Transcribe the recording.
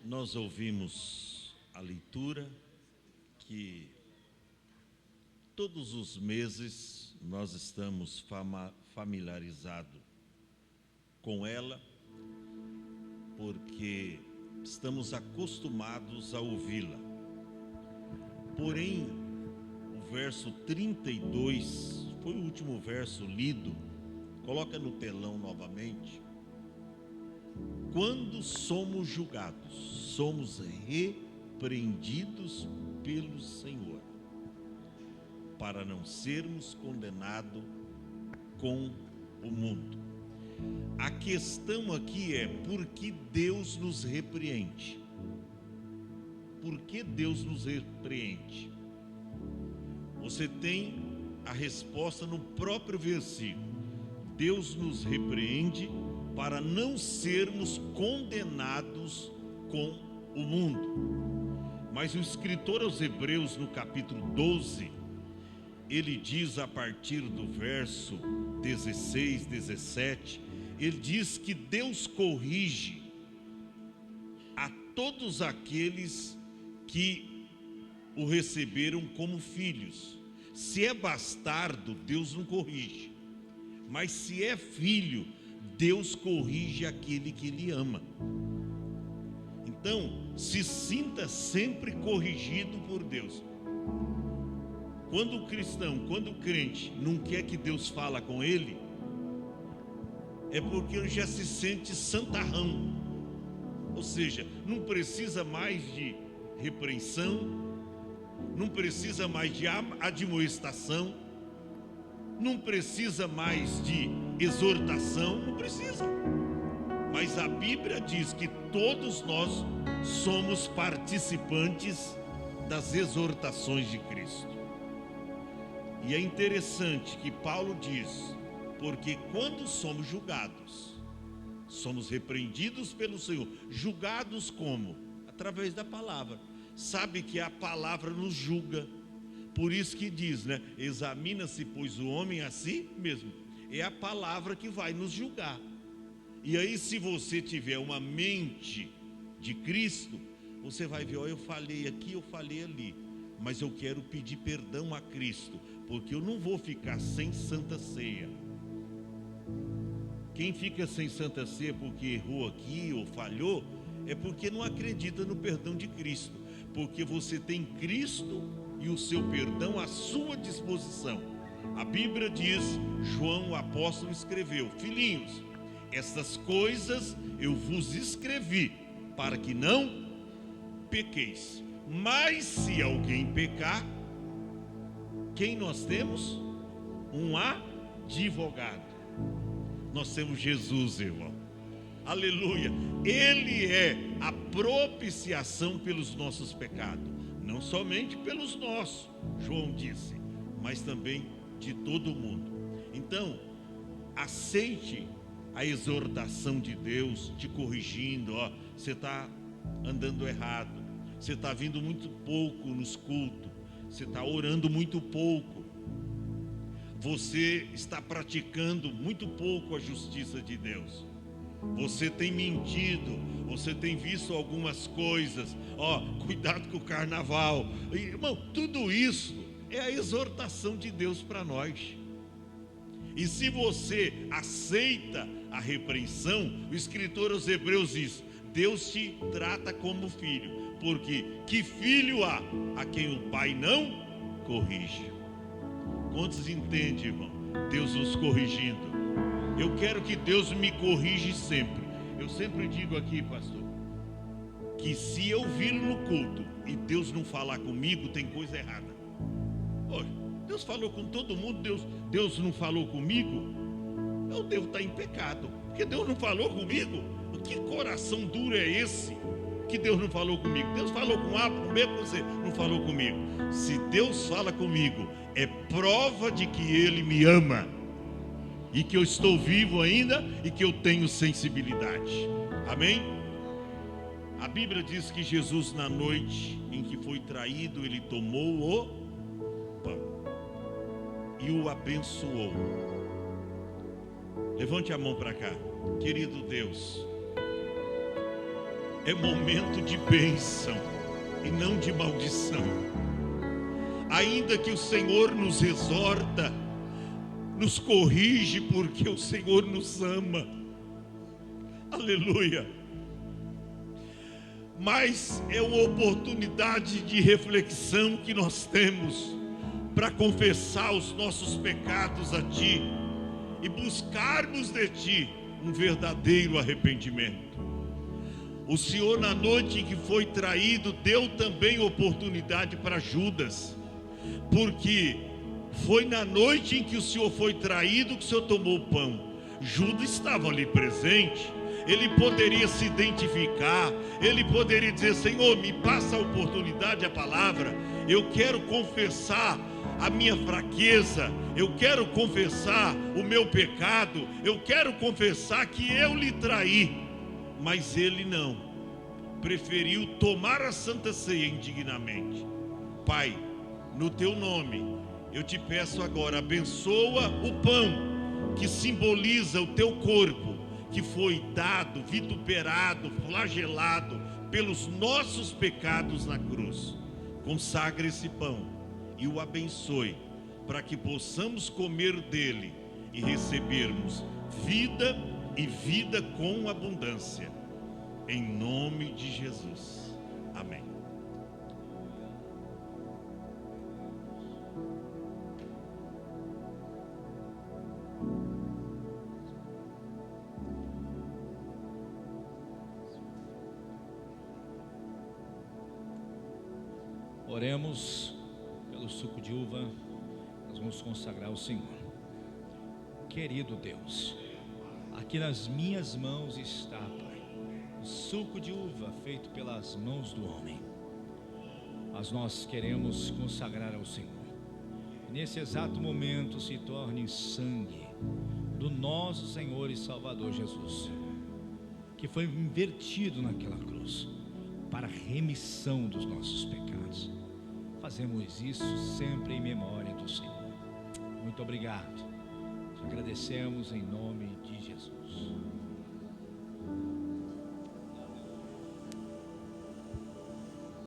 Nós ouvimos a leitura que todos os meses nós estamos familiarizados com ela, porque estamos acostumados a ouvi-la. Porém, o verso 32 foi o último verso lido. Coloca no telão novamente. Quando somos julgados, somos repreendidos pelo Senhor, para não sermos condenados com o mundo. A questão aqui é: por que Deus nos repreende? Por que Deus nos repreende? Você tem a resposta no próprio versículo. Deus nos repreende para não sermos condenados com o mundo. Mas o escritor aos Hebreus, no capítulo 12, ele diz a partir do verso 16, 17, ele diz que Deus corrige a todos aqueles que o receberam como filhos. Se é bastardo, Deus não corrige. Mas se é filho, Deus corrige aquele que Ele ama. Então, se sinta sempre corrigido por Deus. Quando o cristão, quando o crente não quer que Deus fala com ele, é porque ele já se sente santarrão. Ou seja, não precisa mais de repreensão, não precisa mais de admoestação, não precisa mais de exortação, não precisa. Mas a Bíblia diz que todos nós somos participantes das exortações de Cristo. E é interessante que Paulo diz, porque quando somos julgados, somos repreendidos pelo Senhor. Julgados como? Através da palavra. Sabe que a palavra nos julga. Por isso que diz, né? Examina-se, pois, o homem a si mesmo. É a palavra que vai nos julgar. E aí, se você tiver uma mente de Cristo, você vai ver: ó, eu falei aqui, eu falei ali, mas eu quero pedir perdão a Cristo, porque eu não vou ficar sem Santa Ceia. Quem fica sem Santa Ceia porque errou aqui ou falhou, é porque não acredita no perdão de Cristo. Porque você tem Cristo e o seu perdão à sua disposição. A Bíblia diz, João o apóstolo escreveu: filhinhos, estas coisas eu vos escrevi para que não pequeis. Mas se alguém pecar, quem nós temos? Um advogado. Nós temos Jesus, irmão. Aleluia. Ele é a propiciação pelos nossos pecados. Não somente pelos nossos, João disse, mas também de todo mundo. Então, aceite a exortação de Deus te corrigindo. Ó, você está andando errado, você está vindo muito pouco nos cultos, você está orando muito pouco, você está praticando muito pouco a justiça de Deus, você tem mentido, você tem visto algumas coisas. Ó, cuidado com o carnaval. Irmão, tudo isso é a exortação de Deus para nós. E se você aceita a repreensão, o escritor aos Hebreus diz: Deus te trata como filho, porque que filho há a quem o pai não corrige? Quantos entendem, irmão? Deus nos corrigindo. Eu quero que Deus me corrija sempre. Eu sempre digo aqui, pastor, que se eu vir no culto e Deus não falar comigo, tem coisa errada. Poxa, Deus falou com todo mundo, Deus não falou comigo, eu devo estar em pecado, porque Deus não falou comigo. Que coração duro é esse que Deus não falou comigo? Deus falou com A, com B, com você não falou comigo. Se Deus fala comigo, é prova de que Ele me ama e que eu estou vivo ainda e que eu tenho sensibilidade. Amém? A Bíblia diz que Jesus, na noite em que foi traído, Ele tomou o pão e o abençoou. Levante a mão para cá. Querido Deus, é momento de bênção e não de maldição. Ainda que o Senhor nos exorta, nos corrige, porque o Senhor nos ama. Aleluia. Mas é uma oportunidade de reflexão que nós temos para confessar os nossos pecados a Ti e buscarmos de Ti um verdadeiro arrependimento. O Senhor, na noite em que foi traído, deu também oportunidade para Judas, porque foi na noite em que o Senhor foi traído que o Senhor tomou o pão. Judas estava ali presente, ele poderia se identificar, ele poderia dizer: Senhor, me passa a oportunidade, a palavra, eu quero confessar a minha fraqueza, eu quero confessar o meu pecado, eu quero confessar que eu lhe traí. Mas ele não, preferiu tomar a Santa Ceia indignamente. Pai, no teu nome, eu te peço agora, abençoa o pão que simboliza o teu corpo, que foi dado, vituperado, flagelado pelos nossos pecados na cruz. Consagra esse pão e o abençoe, para que possamos comer dele e recebermos vida e vida com abundância, em nome de Jesus, amém. Oremos pelo suco de uva, nós vamos consagrar ao Senhor. Querido Deus, aqui nas minhas mãos está, Pai, o suco de uva feito pelas mãos do homem, mas nós queremos consagrar ao Senhor. Nesse exato momento se torne sangue do nosso Senhor e Salvador Jesus, que foi invertido naquela cruz para a remissão dos nossos pecados. Fazemos isso sempre em memória do Senhor. Muito obrigado. Te agradecemos em nome de Jesus.